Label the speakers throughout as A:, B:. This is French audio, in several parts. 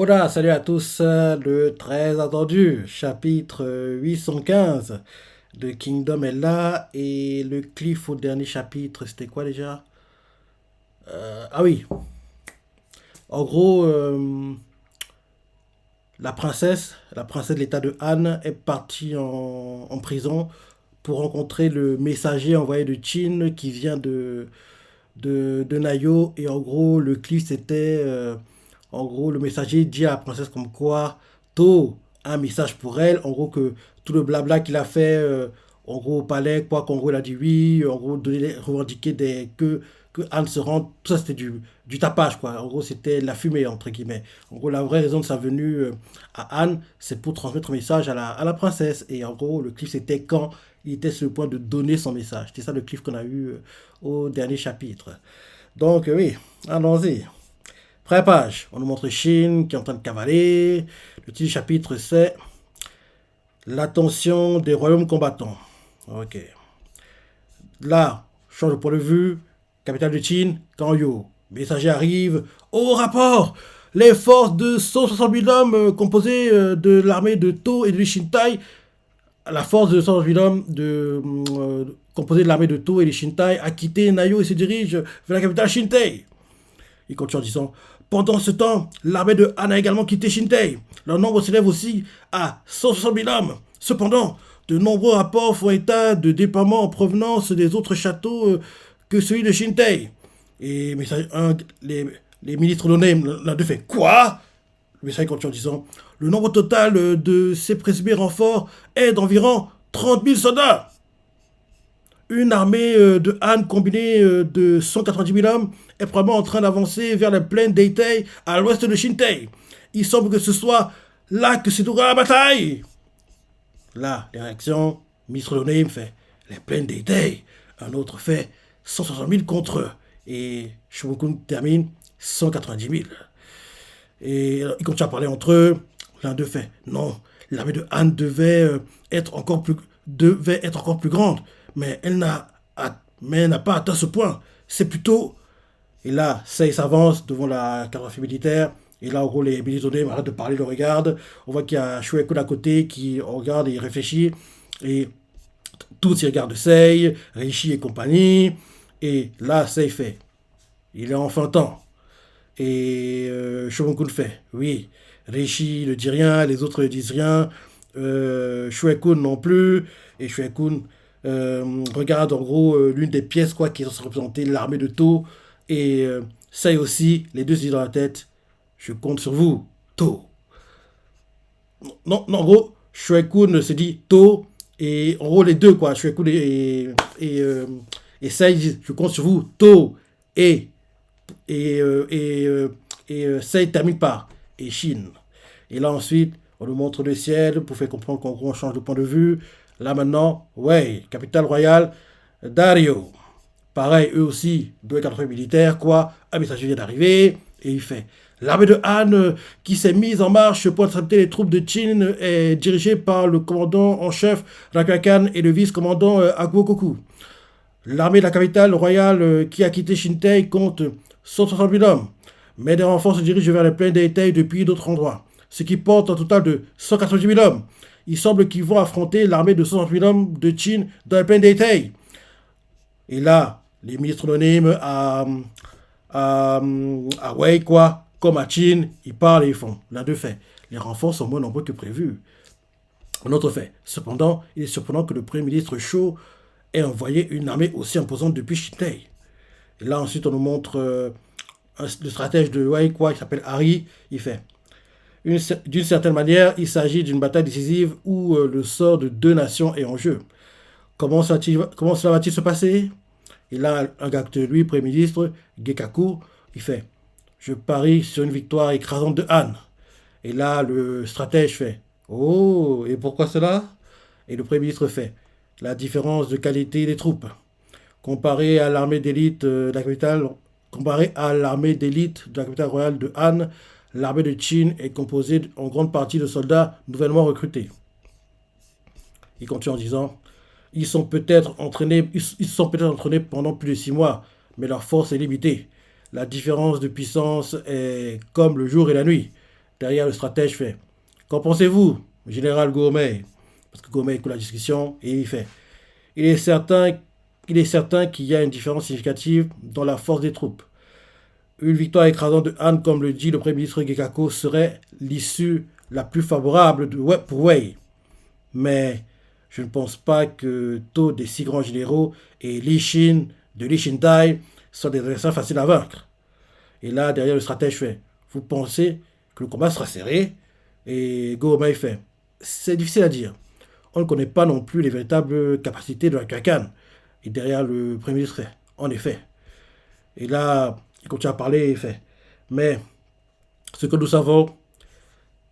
A: Hola, salut à tous, le très attendu chapitre 815 de Kingdom est là et le cliff au dernier chapitre, c'était quoi déjà? Ah oui, en gros, la princesse de l'état de Han est partie en prison pour rencontrer le messager envoyé de Qin qui vient de Nayo. Et en gros, le cliff c'était, en gros, le messager dit à la princesse comme quoi To a un message pour elle. En gros, que tout le blabla qu'il a fait, en gros, au palais, quoi, qu'en gros, il a dit oui, en gros, revendiquer que Anne se rende, tout ça c'était du tapage, quoi. En gros, c'était la fumée, entre guillemets. En gros, la vraie raison de sa venue à Anne, c'est pour transmettre un message à la princesse. Et en gros, le cliff c'était quand il était sur le point de donner son message. C'était ça le cliff qu'on a eu au dernier chapitre. Donc, oui, allons-y. Première page, on nous montre Chine qui est en train de cavaler. Le titre du chapitre, c'est l'attention des royaumes combattants. Ok. Là, change de point de vue. Capitale de Chine, Kanyo. Messager arrive. Au rapport, les forces de 160 000 hommes composées de l'armée de To et de Shintai, la force de 160 000 hommes composée de l'armée de To et de Shintai a quitté Nayo et se dirige vers la capitale Shintai. Il continue en disant: pendant ce temps, l'armée de Han a également quitté Shintai. Leur nombre s'élève aussi à 160 000 hommes. Cependant, de nombreux rapports font état de déploiements en provenance des autres châteaux que celui de Shintai. Et les ministres donnés l'un d'eux fait quoi? Le messager continue en disant: le nombre total de ces présumés renforts est d'environ 30 000 soldats. Une armée de Han combinée de 190 000 hommes est probablement en train d'avancer vers les plaines d'Eitei à l'ouest de Shintai. Il semble que ce soit là que se déroulera la bataille. Là, les réactions, Ministre Donné me fait les plaines d'Eitei. Un autre fait 160 000 contre eux. Et Shobokun termine 190 000. Et ils continuent à parler entre eux. L'un d'eux fait non, l'armée de Han devait être encore plus grande, mais elle n'a pas atteint ce point. C'est plutôt. Et là, Sei s'avance devant la cartographie militaire. Et là, en gros, les militaires arrêtent de parler, le regardent. On voit qu'il y a Shueiko d'à côté qui regarde et réfléchit. Et tous ils regardent Sei, Rishi et compagnie. Et là, Sei fait. Il est enfin temps. Et Shogun fait oui. Rishi ne dit rien, les autres ne disent rien. Shueikun non plus. Et Shueikun regarde en gros l'une des pièces quoi, qui est censée représenter l'armée de To. Et ça aussi, les deux se disent dans la tête: je compte sur vous, To. Non, non, en gros, Shueikun se dit To. Et en gros, les deux, quoi, Shueikun et Sai disent: je compte sur vous, To. Et et, Sei termine par et Chine. Et là ensuite, on nous montre le ciel pour faire comprendre qu'en gros on change de point de vue. Là maintenant, ouais, capitale royale, Dario. Pareil, eux aussi, deux quatre militaires, quoi. Un messager vient d'arriver et il fait: l'armée de Han qui s'est mise en marche pour intercepter les troupes de Qin est dirigée par le commandant en chef Rakakan et le vice-commandant Agwokoku. L'armée de la capitale royale qui a quitté Shintai compte 160 000 hommes, mais des renforts se dirigent vers les plaines d'Eitei depuis d'autres endroits, ce qui porte un total de 190 000 hommes. Il semble qu'ils vont affronter l'armée de 60 000 hommes de Qin dans les plaines d'Eitei. Et là, les ministres anonymes à Wei, quoi, comme à Qin, ils parlent et ils font. L'un d'eux fait: les renforts sont moins nombreux que prévu. Un autre fait: cependant, il est surprenant que le Premier ministre Shaw ait envoyé une armée aussi imposante depuis Shintai. Et là, ensuite, on nous montre le stratège de Wei, quoi, qui s'appelle Harry. Il fait: d'une certaine manière, il s'agit d'une bataille décisive où le sort de deux nations est en jeu. Comment cela va-t-il se passer? Et là, un gars de lui, Premier ministre, Gekaku, il fait: je parie sur une victoire écrasante de Han. Et là, le stratège fait: oh, et pourquoi cela? Et le Premier ministre fait: la différence de qualité des troupes. Comparé à l'armée d'élite de la capitale, comparé à l'armée d'élite de la capitale royale de Han, l'armée de Qin est composée en grande partie de soldats nouvellement recrutés. Il continue en disant: ils sont peut-être entraînés pendant plus de 6 mois, mais leur force est limitée. La différence de puissance est comme le jour et la nuit. derrière le stratège fait. Qu'en pensez-vous, général Gourmet? Parce que Gourmet écoute la discussion et il fait. Il est certain, il est certain qu'il y a une différence significative dans la force des troupes. Une victoire écrasante de Han, comme le dit le Premier ministre Gekako, serait l'issue la plus favorable pour Wei. Mais je ne pense pas que tous des si grands généraux et Li Shin de Li Shindai soient des adversaires faciles à vaincre. Et là, derrière le stratège fait, vous pensez que le combat sera serré? Et Go-Omai fait, c'est difficile à dire. On ne connaît pas non plus les véritables capacités de la Kakan. Et derrière le Premier ministre fait, en effet. Et là, il continue à parler et fait, mais ce que nous savons,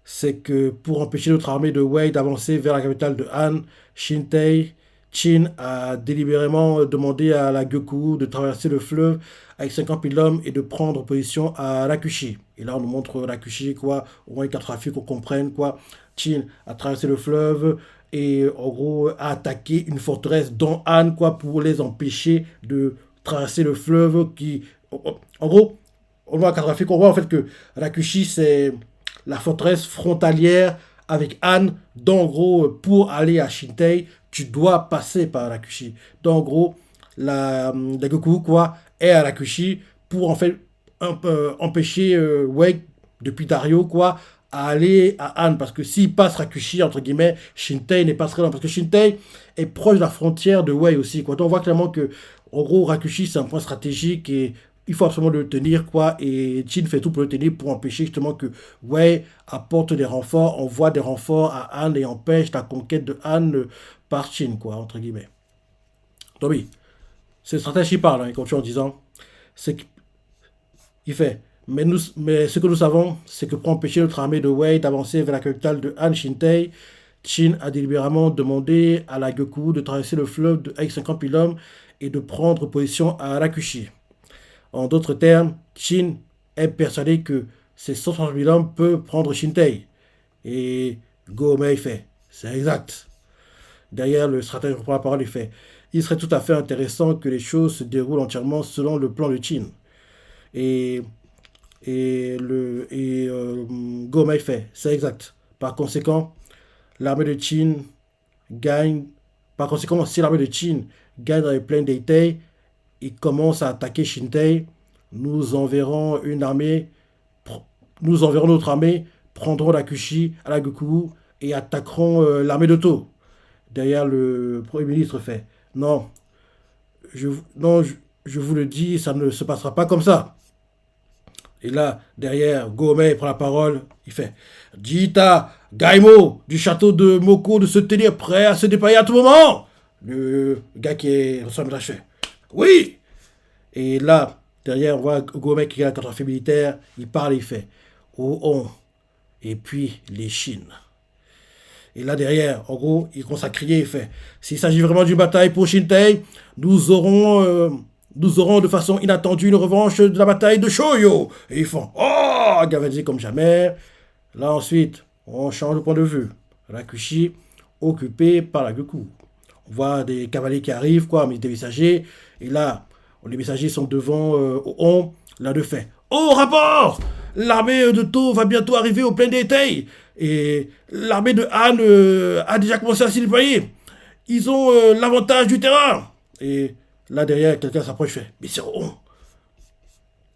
A: c'est que pour empêcher notre armée de Wei d'avancer vers la capitale de Han, Qin a délibérément demandé à la Gyoku de traverser le fleuve avec 50 000 hommes et de prendre position à Rakushi. Et là, on nous montre Rakushi, quoi, au moins cartographie qu'on comprenne, quoi. Qin a traversé le fleuve et, en gros, a attaqué une forteresse dans Han, quoi, pour les empêcher de traverser le fleuve qui... En gros, on voit cartographie qu'on voit en fait que Rakushi, c'est la forteresse frontalière avec Han. Donc, en gros, pour aller à Shintei, tu dois passer par Rakushi. Donc, en gros, la Goku, quoi, est à Rakushi pour, en fait, empêcher Wei, depuis Dario, quoi, à aller à Han. Parce que s'il passe Rakushi, entre guillemets, Shintei n'est pas très loin. Parce que Shintei est proche de la frontière de Wei aussi, quoi. Donc, on voit clairement que, en gros, Rakushi, c'est un point stratégique et il faut absolument le tenir, quoi, et Jin fait tout pour le tenir pour empêcher justement que Wei apporte des renforts, envoie des renforts à Han et empêche la conquête de Han par Jin, quoi, entre guillemets. Donc oui, c'est le stratège qui parle, hein, il continue en disant, c'est qu'il fait, mais ce que nous savons, c'est que pour empêcher notre armée de Wei d'avancer vers la capitale de Han, Shintei, Jin a délibérément demandé à la Gyoku de traverser le fleuve avec 50 000 hommes et de prendre position à Rakushi. En d'autres termes, Qin est persuadé que ces 160 000 hommes peuvent prendre Shintei. Et Go-Mei fait, c'est exact. Derrière, le stratège reprend la parole et fait, il serait tout à fait intéressant que les choses se déroulent entièrement selon le plan de Qin. Et, Go-Mei fait, c'est exact. Par conséquent, l'armée de Qin gagne. Par conséquent, si l'armée de Qin gagne dans les plaines d'Eitei, il commence à attaquer Shintei, nous enverrons notre armée, prendrons Rakushi à la Goku et attaqueront l'armée de To. Derrière, le Premier ministre fait, non, non, je vous le dis, ça ne se passera pas comme ça. Et là, derrière, Go-Mei prend la parole, il fait, dites à Gaimo du château de Moko de se tenir prêt à se déployer à tout moment. Le gars qui est reçoit le message fait, oui! Et là, derrière, on voit Go-Mei qui a la cartographie militaire, il parle, il fait Oh, et puis les Chines. Et là, derrière, en gros, il commence à crier, il fait s'il s'agit vraiment d'une bataille pour Shintei, nous aurons de façon inattendue une revanche de la bataille de Shoyo. Et ils font Oh, gavalisé comme jamais. Là, ensuite, on change de point de vue. Rakushi, occupé par la Goku. On voit des cavaliers qui arrivent, quoi, mais des messagers. Et là, les messagers sont devant On. L'un de fait Oh, rapport! L'armée de To va bientôt arriver au plein d'été. Et l'armée de Han a déjà commencé à s'y déployer. Ils ont l'avantage du terrain. Et là, derrière, quelqu'un s'approche, fait mais c'est On.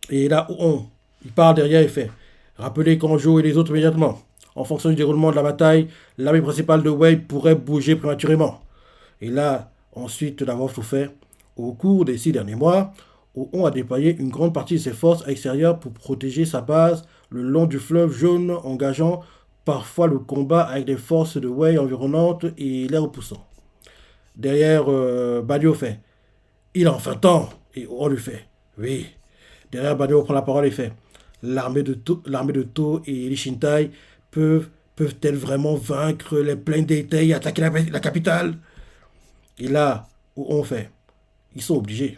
A: Et là, On, il part derrière et fait rappelez Kanjo et les autres immédiatement. En fonction du déroulement de la bataille, l'armée principale de Wei pourrait bouger prématurément. Et là, ensuite d'avoir tout fait, au cours des 6 derniers mois, On a déployé une grande partie de ses forces extérieures pour protéger sa base le long du fleuve jaune, engageant parfois le combat avec des forces de Wei environnantes et les repoussant. Derrière, Badio fait il a enfin temps. Et On lui fait oui. Derrière, Badio prend la parole et fait l'armée de To et les Shintai peuvent-elles vraiment vaincre les plaines d'Eitei et attaquer la capitale? Et là, On fait ils sont obligés.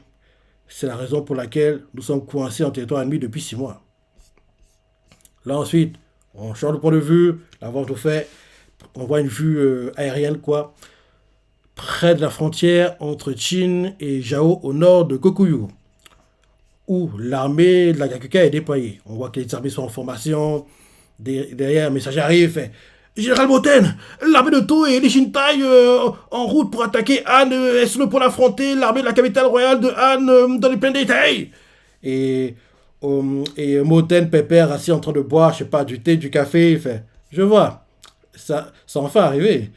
A: C'est la raison pour laquelle nous sommes coincés en territoire ennemi depuis 6 mois. Là ensuite, on change de point de vue, la vente au fait, on voit une vue aérienne, quoi, près de la frontière entre Qin et Zhao au nord de Kokuyu, où l'armée de la Gakuka est déployée. On voit que les armées sont en formation, Derrière, un messager arrive, fait Général Moten, l'armée de To et les Shintai en route pour attaquer Han est pour l'affronter l'armée de la capitale royale de Han dans les plaines d'Étaï. Et, Moten Pépère assis en train de boire, je sais pas, du thé, du café, il fait Je vois, ça enfin arrivé.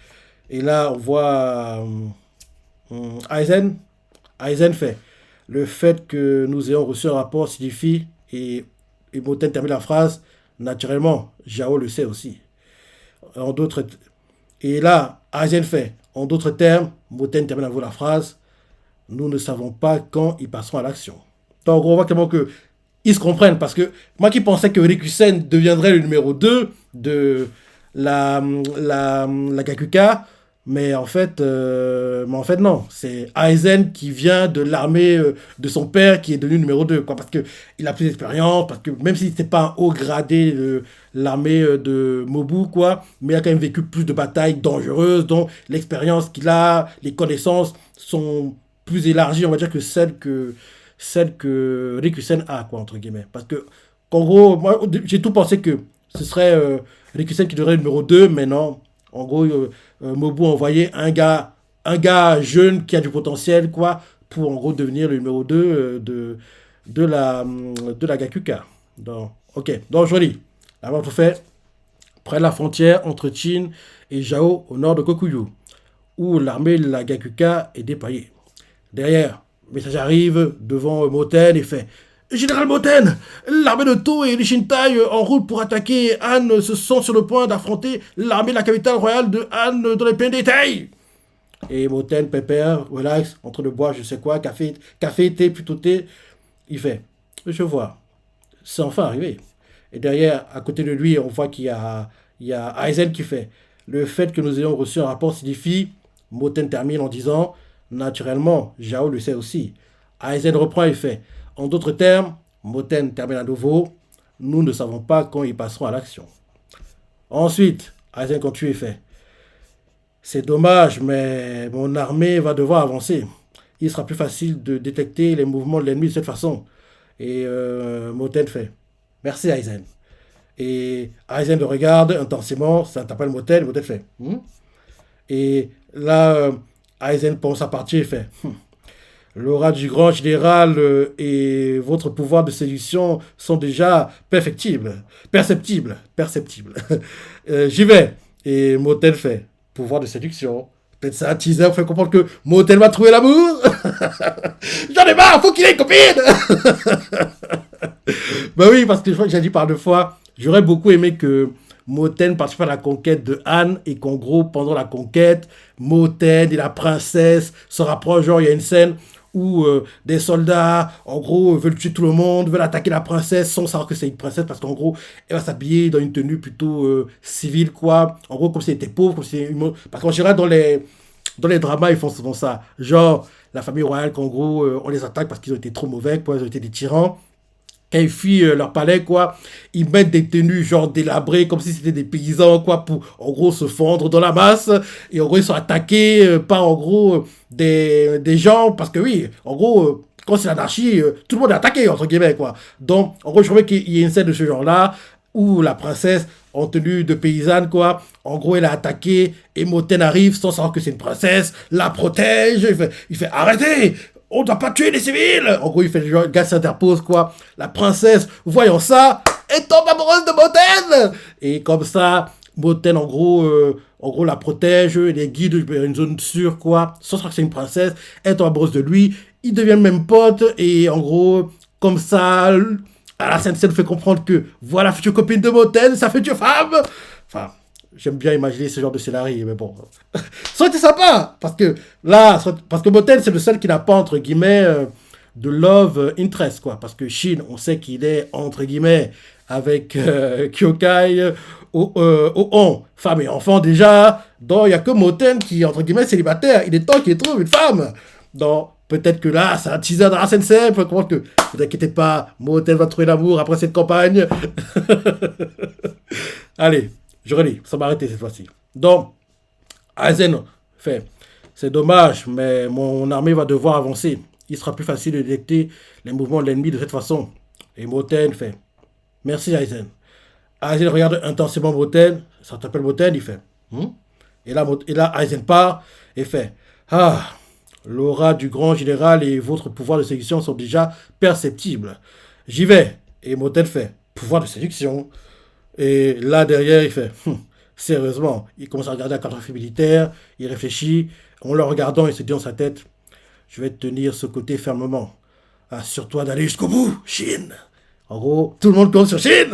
A: Et là, on voit Aizen. Aizen fait Le fait que nous ayons reçu un rapport signifie, et Moten termine la phrase, naturellement, Jao le sait aussi. En d'autres, et là, Aizen fait En d'autres termes, Moten termine à vous la phrase, nous ne savons pas quand ils passeront à l'action. Donc, on voit clairement que ils se comprennent parce que moi qui pensais que Rikusen deviendrait le numéro 2 de la Gakuka, mais en fait non, c'est Aizen qui vient de l'armée de son père qui est devenu numéro 2 quoi, parce que il a plus d'expérience, parce que même s'il n'était pas un haut gradé de l'armée de Mobu quoi, mais il a quand même vécu plus de batailles dangereuses, dont l'expérience qu'il a, les connaissances sont plus élargies, on va dire, que celle que Rikusen a, quoi, entre guillemets. Parce que, en gros, moi, j'ai tout pensé que ce serait Rikusen qui devrait être numéro 2, mais non. En gros, Mobu a envoyé un gars jeune qui a du potentiel, quoi, pour en gros devenir le numéro 2 de la Gakuka. Donc, ok, donc joli. Alors, tout fait, près de la frontière entre Chin et Jao, au nord de Kokuyu, où l'armée de la Gakuka est déployée. Derrière, le message arrive devant Moten et fait Général Moten, l'armée de To et les Shintai en route pour attaquer Han se sont sur le point d'affronter l'armée de la capitale royale de Han dans les plaines d'Étaï. Et Moten, pépère, relax, entre le bois, je sais quoi, café, thé, plutôt thé. Il fait Je vois, c'est enfin arrivé. Et derrière, à côté de lui, on voit qu'il y a Aizen qui fait Le fait que nous ayons reçu un rapport signifie, Moten termine en disant Naturellement, Jao le sait aussi. Aizen reprend et fait En d'autres termes, Moten termine à nouveau Nous ne savons pas quand ils passeront à l'action. Ensuite, Aizen continue et fait C'est dommage, mais mon armée va devoir avancer. Il sera plus facile de détecter les mouvements de l'ennemi de cette façon. Et Moten fait Merci Aizen. Et Aizen le regarde intensément, ça t'appelle Moten, Moten fait Et là, Aizen pense à partir et fait L'aura du grand général et votre pouvoir de séduction sont déjà perfectibles, perceptibles. J'y vais. Et Moten fait pouvoir de séduction. Peut-être ça, un teaser fait comprendre que Moten va trouver l'amour. J'en ai marre, faut qu'il ait une copine. Bah oui, parce que je crois que j'ai dit par 2 fois, j'aurais beaucoup aimé que Moten participe à la conquête de Han et qu'en gros, pendant la conquête, Moten et la princesse se rapprochent. Genre, il y a une scène où des soldats, en gros, veulent tuer tout le monde, veulent attaquer la princesse sans savoir que c'est une princesse parce qu'en gros, elle va s'habiller dans une tenue plutôt civile, quoi. En gros, comme si elle était pauvre, comme si parce qu'en général, dans les dramas, ils font souvent ça. Genre, la famille royale, qu'en gros, on les attaque parce qu'ils ont été trop mauvais, quoi, ils ont été des tyrans. Quand ils fuient leur palais, quoi, ils mettent des tenues genre délabrées, comme si c'était des paysans, quoi, pour en gros se fondre dans la masse. Et en gros, ils sont attaqués par en gros des gens, parce que oui, en gros, quand c'est l'anarchie, tout le monde est attaqué, entre guillemets, quoi. Donc, en gros, je trouvais qu'il y a une scène de ce genre-là, où la princesse, en tenue de paysanne, quoi, en gros, elle a attaqué, et Moten arrive sans savoir que c'est une princesse, la protège, il fait arrêtez! On doit pas tuer les civils. En gros, il fait le gars s'interpose, quoi. La princesse, voyant ça, elle tombe amoureuse de Moten. Et comme ça, Moten, en gros, la protège, les guide vers une zone sûre, quoi. Sans savoir que c'est une princesse, elle tombe amoureuse de lui. Ils deviennent même potes. Et en gros, comme ça, à la scène fait comprendre que voilà, future copine de Moten, sa future femme. Enfin, j'aime bien imaginer ce genre de scénario, mais bon. Ça aurait été sympa, parce que là, parce que Moten, c'est le seul qui n'a pas, entre guillemets, de love interest, quoi. Parce que Shin, on sait qu'il est, entre guillemets, avec Kyokai, on, femme et enfant déjà. Donc, il n'y a que Moten qui est, entre guillemets, célibataire. Il est temps qu'il trouve une femme. Donc, peut-être que là, c'est un teaser dans la SNCF. Faut comprendre que, ne vous inquiétez pas, Moten va trouver l'amour après cette campagne. Allez. Je relis, ça m'a arrêté cette fois-ci. Donc, Aizen fait C'est dommage, mais mon armée va devoir avancer. Il sera plus facile de détecter les mouvements de l'ennemi de cette façon. Et Moten fait Merci Aizen. Aizen regarde intensément Moten, ça t'appelle Moten, il fait. Hmm? Et là, Aizen part et fait. Ah, l'aura du grand général et votre pouvoir de séduction sont déjà perceptibles. J'y vais. Et Moten fait. Pouvoir de séduction. Et là, derrière, il fait. Sérieusement, il commence à regarder la cartographie militaire, il réfléchit. En le regardant, il se dit dans sa tête. Je vais tenir ce côté fermement. Assure-toi d'aller jusqu'au bout, Shin. En gros, tout le monde compte sur Shin.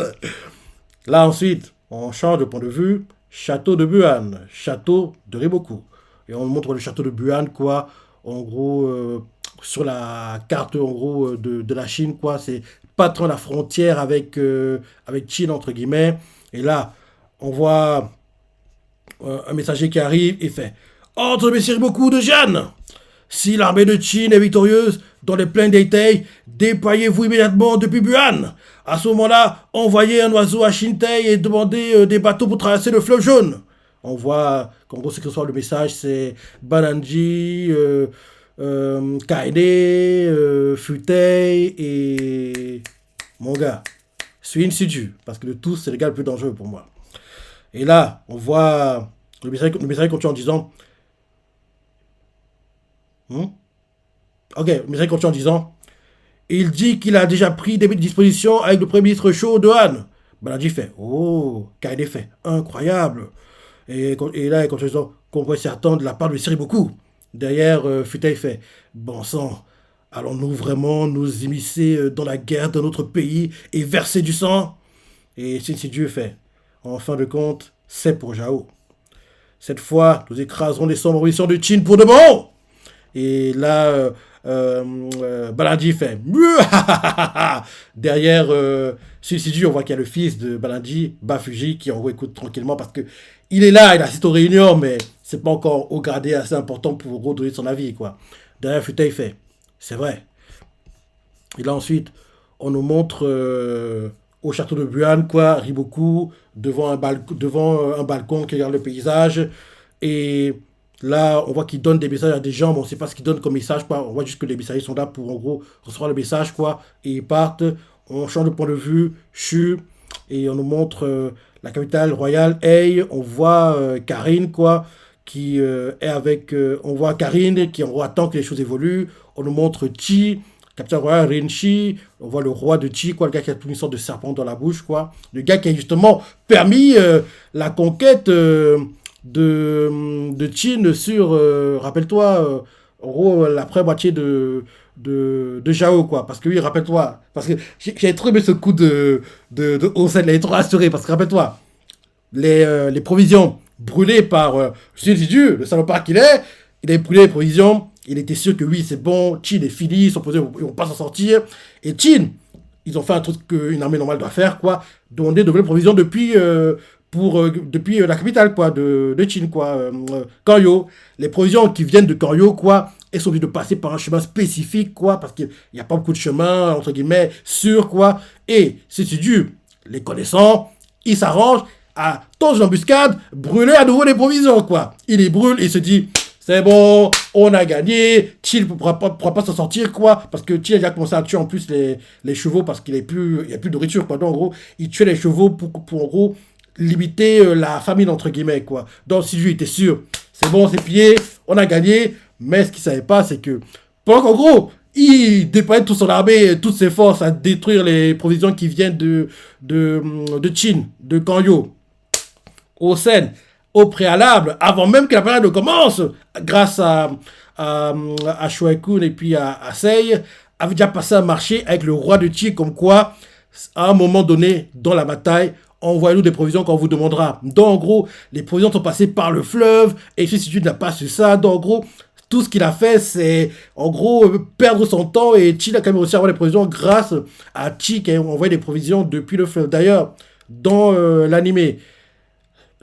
A: Là, ensuite, on change de point de vue. Château de Buan, château de Riboku. Et on montre le château de Buan, quoi. En gros, sur la carte, en gros, de la Chine, quoi. C'est pas trop la frontière avec Chine, entre guillemets. Et là, on voit un messager qui arrive et fait Ordre de Messire Riboku de Jeanne. Si l'armée de Qin est victorieuse dans les plaines d'Eitei, déployez-vous immédiatement depuis Buan. À ce moment-là, envoyez un oiseau à Shintei et demandez des bateaux pour traverser le fleuve jaune. On voit qu'en gros, ce que soit le message, c'est Bananji, Kaede, Futei et mon gars, Suin Siju. Parce que de tous, c'est le gars le plus dangereux pour moi. Et là, on voit le message continue en disant Ok, le message continue en disant il dit qu'il a déjà pris des dispositions avec le premier ministre chaud de Han. Baladji fait oh, Kaede fait incroyable. Et là, il continue en disant qu'on pourrait s'y attendre de la part de Siriboku. Derrière, Futei fait bon sang, allons-nous vraiment nous immiscer dans la guerre de notre pays et verser du sang. Et Dieu fait en fin de compte, c'est pour Jao. Cette fois, nous écraserons les sombres ambitions de Qin pour de bon. Et là, Baladji fait derrière Dieu, on voit qu'il y a le fils de Baladji, Bafuji, qui en gros écoute tranquillement parce que il est là, il assiste aux réunions, mais c'est pas encore au gradé assez important pour donner son avis, quoi. Derrière Futei fait c'est vrai. Et là ensuite, on nous montre au château de Buan, quoi, Riboku, devant un balcon qui regarde le paysage. Et là, on voit qu'il donne des messages à des gens, mais on ne sait pas ce qu'il donne comme message, quoi. On voit juste que les messagers sont là pour, en gros, recevoir le message, quoi. Et ils partent. On change de point de vue, Shu, et on nous montre la capitale royale, Ei. On voit Karine, quoi, qui est avec... on voit Karine qui, en gros, attend que les choses évoluent. On nous montre Chi, capitaine royal Rinchi, on voit le roi de Qi, quoi, le gars qui a une sorte de serpent dans la bouche, quoi. Le gars qui a justement permis la conquête de Qin sur, rappelle-toi, en gros, l'après-moitié de Zhao, quoi. Parce que oui, rappelle-toi, parce que j'ai trop aimé ce coup de Osen, il est trop assuré, parce que rappelle-toi, les provisions brûlées par Dieu, le salopard qu'il est, il a brûlé les provisions. Il était sûr que oui, c'est bon, Qin est fini, ils sont posés, ils vont pas s'en sortir. Et Qin, ils ont fait un truc qu'une armée normale doit faire, quoi. Demander de nouvelles provisions depuis la capitale, quoi, de Qin, quoi. Kanyo. Les provisions qui viennent de Kanyo, quoi, elles sont obligées de passer par un chemin spécifique, quoi, parce qu'il n'y a pas beaucoup de chemins, entre guillemets, sûrs, quoi. Et c'est dû, les connaissant, ils s'arrangent à tendre une embuscade, brûler à nouveau les provisions, quoi. Il les brûle, il se dit... C'est bon, on a gagné. Qin ne pourra pas s'en sortir, quoi. Parce que Qin a commencé à tuer en plus les chevaux parce qu'il n'y a plus de nourriture, quoi. Donc, en gros, il tuait les chevaux pour en gros, limiter la famine, entre guillemets, quoi. Donc, si lui était sûr, c'est bon, c'est plié, on a gagné. Mais ce qu'il ne savait pas, c'est que, pendant qu'en gros, il déployait toute son armée, toutes ses forces à détruire les provisions qui viennent de Qin, de Kanyo, au Sen. Au préalable, avant même que la période commence, grâce à Shuai-kun et puis à Sei, avait déjà passé un marché avec le roi de Qi, comme quoi, à un moment donné, dans la bataille, envoyez-nous des provisions qu'on vous demandera. Donc, en gros, les provisions sont passées par le fleuve, et si tu n'as pas su ça, donc, en gros, tout ce qu'il a fait, c'est, en gros, perdre son temps, et Qi a quand même réussi à avoir des provisions grâce à Qi qui a envoyé des provisions depuis le fleuve. D'ailleurs, dans l'animé,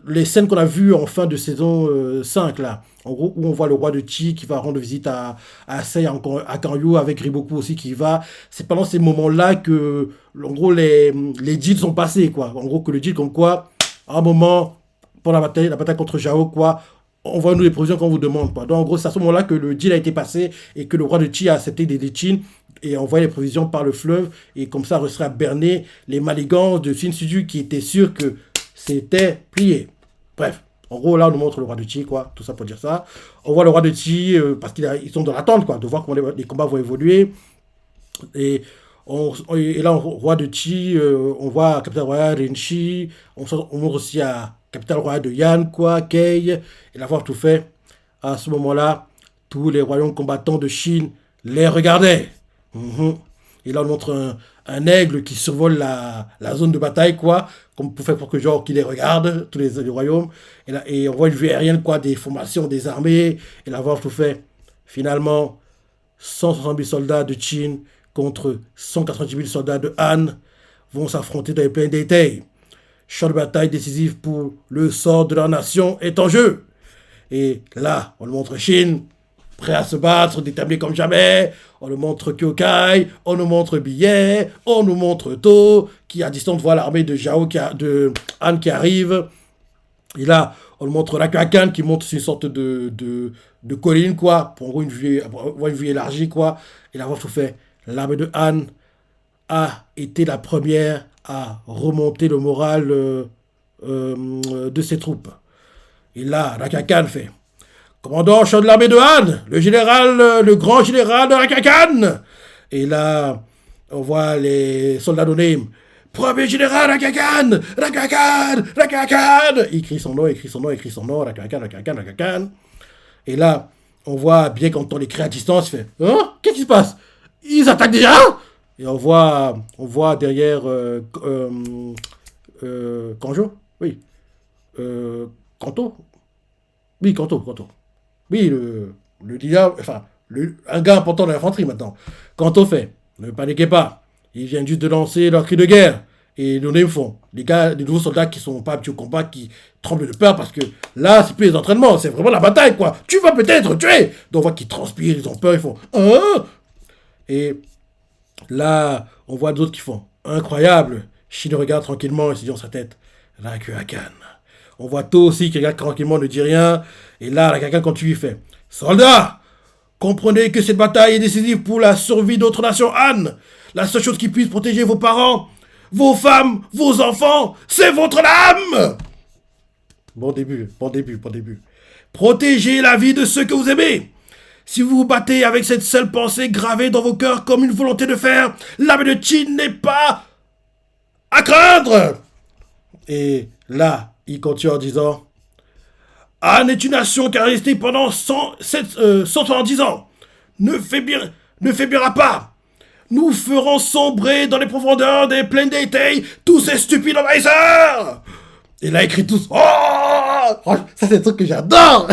A: les scènes qu'on a vues en fin de saison 5, là, en gros, où on voit le roi de Qi qui va rendre visite à Sei, à Kanyo, avec Riboku aussi qui va, c'est pendant ces moments-là que, en gros, les deals sont passés, quoi. En gros, que le deal comme quoi, à un moment, pour la bataille contre Zhao, quoi, envoyez-nous les provisions qu'on vous demande. Quoi. Donc, en gros, c'est à ce moment-là que le deal a été passé et que le roi de Qi a accepté d'aider Qin et envoyé les provisions par le fleuve. Et comme ça, réussir à berner les manigances de Xin Suju qui étaient sûrs que c'était plié. Bref. En gros, là, on nous montre le roi de Qi, quoi. Tout ça pour dire ça. On voit le roi de Qi, parce qu'ils sont dans l'attente, quoi, de voir comment les combats vont évoluer. Et, et là, au roi de Qi, on voit Capitaine Royal Renchi. On montre aussi à Capitaine Royal de Yan, quoi, Kei. Et l'avoir tout fait. À ce moment-là, tous les royaumes combattants de Chine les regardaient. Mhm. Et là, on montre un aigle qui survole la zone de bataille, quoi, comme pour faire pour que genre qu'il les regarde, tous les royaumes. Et, là, et on voit une vue aérienne, quoi, des formations, des armées, et l'avoir tout fait. Finalement, 160 000 soldats de Qin contre 190 000 soldats de Han vont s'affronter dans les plaines d'Étaï. Champ de bataille décisif pour le sort de leur nation est en jeu. Et là, on le montre Chine, prêt à se battre, déterminé comme jamais. On nous montre Kyokai, on nous montre Billet, on nous montre To, qui à distance voit l'armée de de Han qui arrive. Et là, on nous montre Rakuakan qui monte sur une sorte de colline, quoi, pour une vue élargie, quoi. Et là, on tout fait. L'armée de Han a été la première à remonter le moral de ses troupes. Et là, Rakuakan fait. Commandant chef de l'armée de Han, le grand général de Rakuakan. Et là, on voit les soldats d'Onim. Premier général Rakuakan, Rakuakan, Rakuakan. Il crie son nom, Rakuakan. Et là, on voit bien quand on les crie à distance, il fait hein? Qu'est-ce qui se passe? Ils attaquent déjà? Et on voit derrière Kanjo? Oui. Kanto? Oui, Kanto. Oui, le leader, enfin, un gars important de l'infanterie maintenant. Kanto fait, ne paniquez pas. Ils viennent juste de lancer leur cri de guerre. Et nous les font. Les gars, les nouveaux soldats qui sont pas habitués au combat, qui tremblent de peur parce que là, c'est plus les entraînements, c'est vraiment la bataille, quoi. Tu vas peut-être tuer. Donc on voit qu'ils transpirent, ils ont peur, ils font hein? Et là, on voit d'autres qui font incroyable. Shin regarde tranquillement et se dit dans sa tête, Rakuakan. On voit To aussi qui regarde tranquillement, ne dit rien. Et là, Rakuakan continue, il fait soldats, comprenez que cette bataille est décisive pour la survie d'autres nations Han. La seule chose qui puisse protéger vos parents, vos femmes, vos enfants, c'est votre âme. Bon début. Protégez la vie de ceux que vous aimez. Si vous vous battez avec cette seule pensée gravée dans vos cœurs comme une volonté de faire, l'armée de Qin n'est pas à craindre. Et là, il continue en disant Han est une nation qui a resté pendant 170 ans. Ne faiblira pas. Nous ferons sombrer dans les profondeurs des plaines d'Étaï tous ces stupides envahisseurs. Et là, écrit tous. Oh, ça, c'est un truc que j'adore.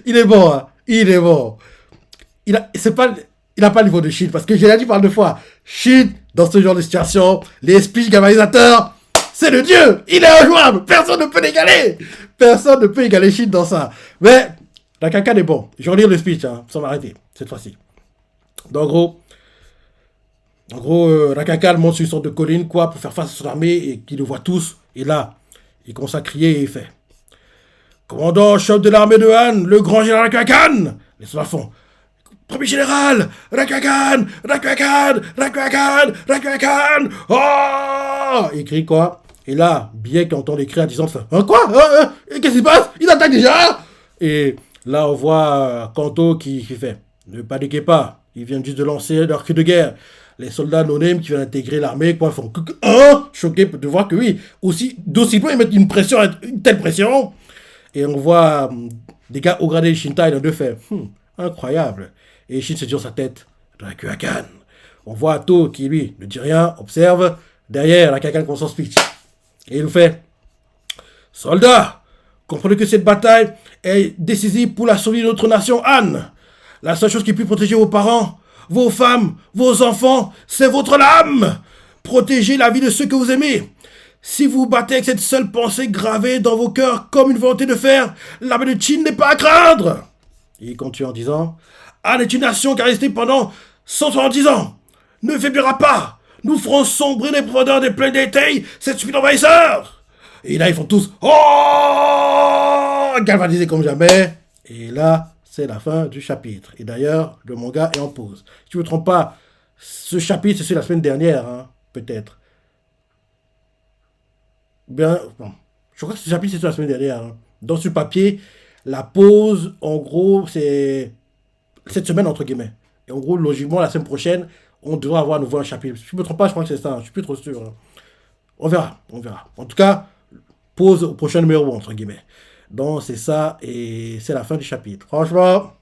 A: Il est bon, hein. Il est bon. Il n'a pas le niveau de Shin, parce que j'ai dit par deux fois. Shin, dans ce genre de situation, les speech galvanisateurs, c'est le dieu. Il est injouable. Personne ne peut l'égaler. Personne ne peut égaler Shin dans ça. Mais, la caca est bon. Je vais relire le speech, hein, sans m'arrêter, cette fois-ci. Donc, en gros, Rakuakan monte sur une sorte de colline, quoi, pour faire face à son armée, et qu'ils le voient tous. Et là, il commence à crier et il fait commandant chef de l'armée de Han, le grand général Rakuakan. Les soldats font premier général, Rakuakan. Oh, il crie quoi. Et là, bien qu'il entend les cris à distance, hein, quoi qu'est-ce qui se passe? Il attaque déjà. Et là, on voit Kanto qui fait ne paniquez pas, ils viennent juste de lancer leur cri de guerre. Les soldats non-name qui viennent intégrer l'armée, quoi, font choqués de voir que oui, d'aussi loin, ils mettent une telle pression. Et on voit des gars au gradé de Shintai, les deux fait incroyable. Et Shin se dit dans sa tête, Rakuakan. On voit To qui, lui, ne dit rien, observe. Derrière, Rakuakan commence son speech. Et il nous fait soldats, comprenez que cette bataille est décisive pour la survie de notre nation Han. La seule chose qui peut protéger vos parents, vos femmes, vos enfants, c'est votre âme. Protégez la vie de ceux que vous aimez. Si vous battez avec cette seule pensée gravée dans vos cœurs comme une volonté de faire, l'armée de Qin n'est pas à craindre. Et il continue en disant Han est une nation qui a resté pendant 170 ans. Ne faiblira pas. Nous ferons sombrer les profondeurs des plaines d'Étaï, cette stupide envahisseur. Et là, ils font tous oh. galvanisé comme jamais. Et là, c'est la fin du chapitre. Et d'ailleurs, le manga est en pause. Si je ne me trompe pas, ce chapitre, c'est la semaine dernière, hein, peut-être. Bien, bon, je crois que ce chapitre, c'est la semaine dernière. Hein. Dans ce papier, la pause, en gros, c'est cette semaine, entre guillemets. Et en gros, logiquement, la semaine prochaine, on devrait avoir à nouveau un chapitre. Si je ne me trompe pas, je crois que c'est ça. Je suis plus trop sûr. Hein. On verra, on verra. En tout cas, pause au prochain numéro, entre guillemets. Donc, c'est ça, et c'est la fin du chapitre. Franchement,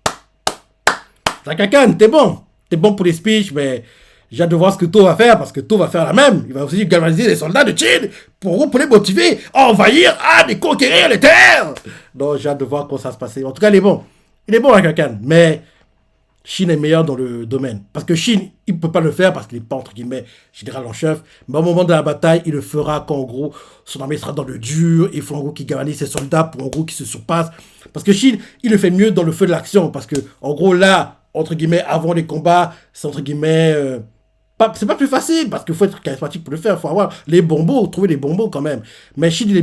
A: Zakakan, t'es bon. T'es bon pour les speeches, mais j'ai hâte de voir ce que To va faire, parce que To va faire la même. Il va aussi galvaniser les soldats de Chine pour les motiver à envahir, à conquérir les terres. Donc, j'ai hâte de voir comment ça va se passer. En tout cas, il est bon. Il est bon, Zakakan, mais Chine est meilleur dans le domaine. Parce que Chine, il ne peut pas le faire parce qu'il n'est pas, entre guillemets, général en chef. Mais au moment de la bataille, il le fera quand, en gros, son armée sera dans le dur. Il faut, en gros, qu'il galvanise ses soldats pour, en gros, qu'ils se surpassent. Parce que Chine, il le fait mieux dans le feu de l'action. Parce que, en gros, là, entre guillemets, avant les combats, c'est, entre guillemets, c'est pas plus facile parce qu'il faut être charismatique pour le faire. Il faut avoir les bonbons, trouver les bonbons quand même. Mais Chine,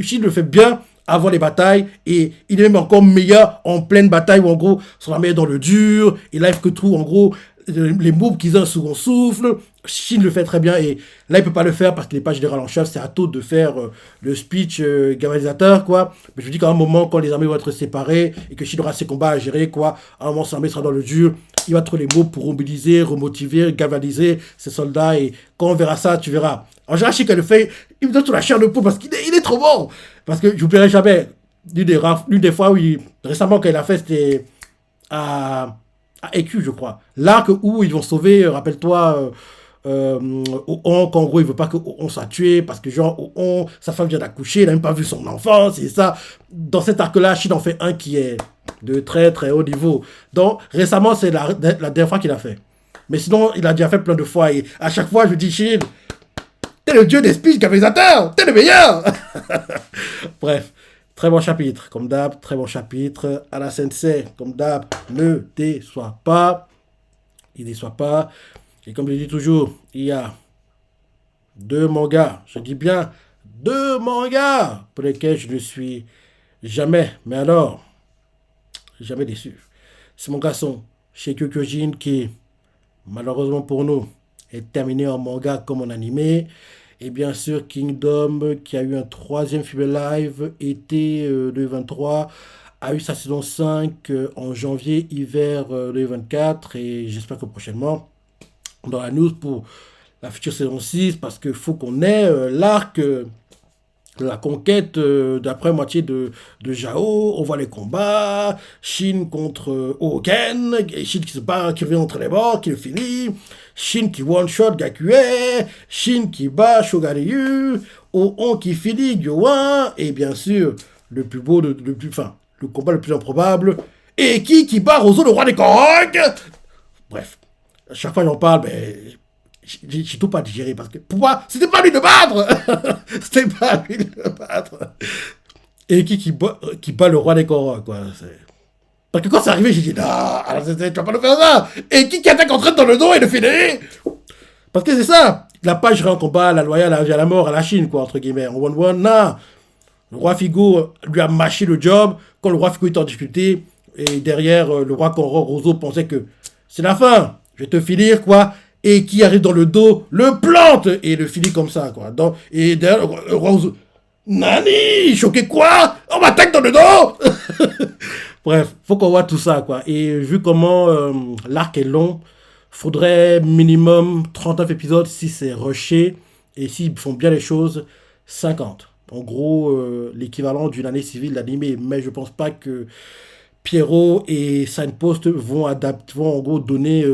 A: Chine le fait bien avant les batailles et il est même encore meilleur en pleine bataille où en gros son armée est dans le dur. Et là, il faut que tout, en gros, les moves qu'ils ont un second souffle. Chine le fait très bien et là, il peut pas le faire parce qu'il n'est pas général en chef. C'est à To de faire le speech galvanisateur, quoi. Mais je vous dis qu'à un moment, quand les armées vont être séparées et que Chine aura ses combats à gérer, quoi, à un moment, son armée sera dans le dur. Il va trouver les mots pour mobiliser, remotiver, galvaniser ses soldats. Et quand on verra ça, tu verras. En général, Chine, qu'elle le fait, il me donne toute la chair de poule parce qu'il est trop bon. Parce que je n'oublierai jamais, l'une des fois où récemment, quand il a fait, c'était à EQ, je crois. L'arc où ils vont sauver, rappelle-toi, Oon, qu'en gros, il veut pas que Oon soit tué parce que, genre, Oon, sa femme vient d'accoucher, il n'a même pas vu son enfant, c'est ça. Dans cet arc-là, Shin en fait un qui est de très très haut niveau. Donc, récemment, c'est la dernière fois qu'il a fait. Mais sinon, il a déjà fait plein de fois. Et à chaque fois, je dis, Shin, t'es le dieu des speeches galvanisateurs, t'es le meilleur. Bref, très bon chapitre, comme d'hab, très bon chapitre. À la sensei, comme d'hab, ne déçois pas. Il ne déçoit pas. Et comme je dis toujours, il y a 2 mangas, je dis bien 2 mangas pour lesquels je ne suis jamais, mais alors, jamais déçu. C'est mon garçon, Shingeki Kyojin, qui, malheureusement pour nous, est terminé en manga comme en animé. Et bien sûr, Kingdom, qui a eu un 3e film live été 2023, a eu sa saison 5 en janvier-hiver 2024. Et j'espère que prochainement, dans la news pour la future saison 6, parce qu'il faut qu'on ait l'arc la conquête d'après-moitié de Jao. On voit les combats, Shin contre Hoken, Shin qui se bat, qui revient entre les bords, qui le finit, Shin qui one-shot Gakue, Shin qui bat Shogaryu, Oon qui finit Gyowan, et bien sûr, le plus beau, le combat le plus improbable, et qui bat Rozo, le roi des Korok. Bref, à chaque fois j'en parle, mais j'ai tout pas digéré parce que pour moi, c'était pas lui de battre. C'était pas lui de battre. Et qui bat le roi des Korok, quoi. Parce que quand c'est arrivé, j'ai dit, non, tu vas pas nous faire ça. Et qui attaque en train dans le dos et le finit. Parce que c'est ça. Il n'a pas géré un combat, la loyale à la mort à la Chine, quoi, entre guillemets. En one-one, non. Le roi Figo lui a mâché le job. Quand le roi Figo était en difficulté, et derrière, le roi Korok, Rozo pensait que c'est la fin. Je vais te finir, quoi. Et qui arrive dans le dos, le plante et le finit comme ça, quoi. Donc, et derrière, le roi Rozo, Nani, choqué quoi? On m'attaque dans le dos. Bref, faut qu'on voit tout ça, quoi. Et vu comment l'arc est long, faudrait minimum 39 épisodes si c'est rushé. Et s'ils font bien les choses, 50. En gros, l'équivalent d'une année civile d'animé. Mais je pense pas que Pierrot et Signpost vont en gros donner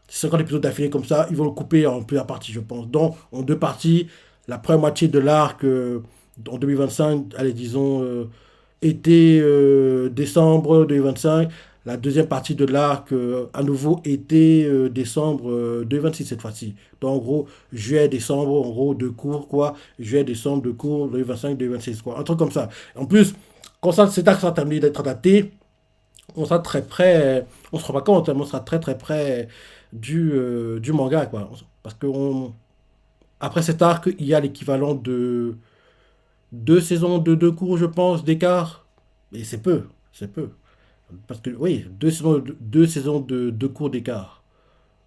A: 50 épisodes d'affilée comme ça. Ils vont le couper en plusieurs parties, je pense. Donc, en 2 parties, la première moitié de l'arc en 2025, allez, disons, été décembre 2025. La deuxième partie de l'arc, à nouveau, été décembre 2026 cette fois-ci. Donc, en gros, juillet, décembre, en gros, 2 cours, quoi. Juillet, décembre, 2 cours, 2025, 2026, quoi. Un truc comme ça. En plus, quand cet arc sera terminé d'être adapté, on sera très près, on se rend pas compte, mais on sera très très près du manga, quoi. Parce que après cet arc, il y a l'équivalent de 2 saisons de 2 cours, je pense, d'écart. Et c'est peu, c'est peu. Parce que, oui, deux saisons de deux cours d'écart.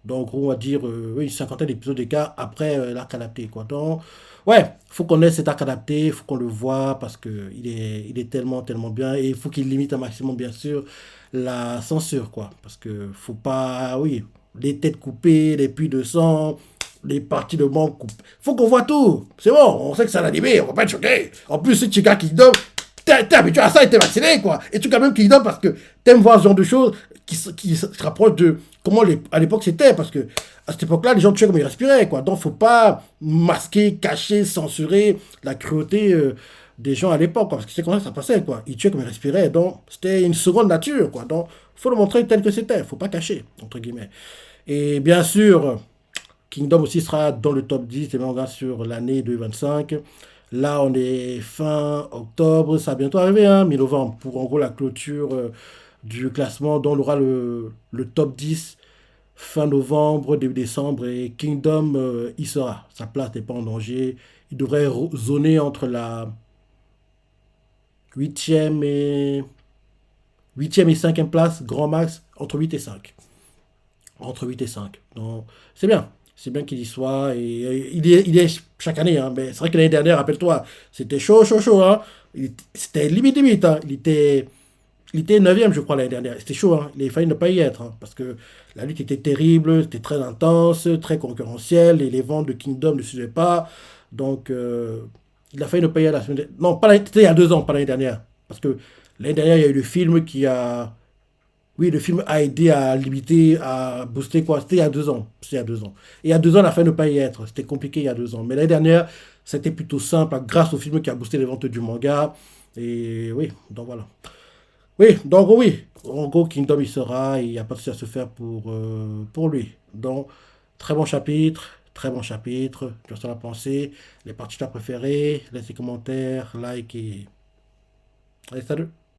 A: Donc, on va dire, oui, une cinquantaine d'épisodes d'écart après l'arc adapté, quoi. Donc, ouais, faut qu'on ait cet arc adapté, faut qu'on le voit parce que il est tellement, tellement bien. Et il faut qu'il limite un maximum, bien sûr, la censure, quoi. Parce que faut pas, oui, les têtes coupées, les puits de sang, les parties de membres coupées. Faut qu'on voit tout. C'est bon, on sait que c'est un animé, on va pas être choqué. En plus, si tu gars qui donne, t'es habitué à ça et t'es vacciné, quoi. Et tu quand même qui donne parce que t'aimes voir ce genre de choses qui se rapprochent de comment à l'époque c'était. Parce que à cette époque-là, les gens tuaient comme ils respiraient, quoi. Donc, faut pas masquer, cacher, censurer la cruauté des gens à l'époque, quoi. Parce que c'est comme ça que ça passait, quoi. Ils tuaient comme ils respiraient. Donc, c'était une seconde nature, quoi. Donc, faut le montrer tel que c'était. Faut pas cacher, entre guillemets. Et bien sûr, Kingdom aussi sera dans le top 10 des mangas sur l'année 2025. Là, on est fin octobre, ça va bientôt arriver, hein, mi-novembre, pour en gros la clôture du classement, dont on aura le top 10 fin novembre, début décembre, et Kingdom y sera. Sa place n'est pas en danger. Il devrait zoner entre la huitième et, huitième et cinquième place, grand max, entre 8 et 5. Entre 8 et 5. Donc, c'est bien. C'est bien qu'il y soit. Et il est chaque année. Hein, mais c'est vrai que l'année dernière, rappelle-toi, c'était chaud, chaud, chaud. Hein. C'était limite, limite. Hein. Il était 9e, je crois, l'année dernière. C'était chaud. Hein. Il a failli ne pas y être. Hein, parce que la lutte était terrible, c'était très intense, très concurrentiel. Et les ventes de Kingdom ne suivaient pas. Donc, il a failli ne pas y être la semaine dernière. Non, pas c'était il y a 2 ans, pas l'année dernière. Parce que l'année dernière, il y a eu le film qui a oui, le film a aidé à limiter, à booster quoi. C'était il y a 2 ans. C'était il y a 2 ans. Et il y a 2 ans, on a fait ne pas y être. C'était compliqué il y a 2 ans. Mais l'année dernière, c'était plutôt simple grâce au film qui a boosté les ventes du manga. Et oui, donc voilà. Oui, donc oui. En gros, Kingdom, il sera. Et il n'y a pas de souci à se faire pour lui. Donc, très bon chapitre. Très bon chapitre. Tu as ça à penser. Les parties que tu as préférées. Laisse des commentaires, like et. Allez, salut.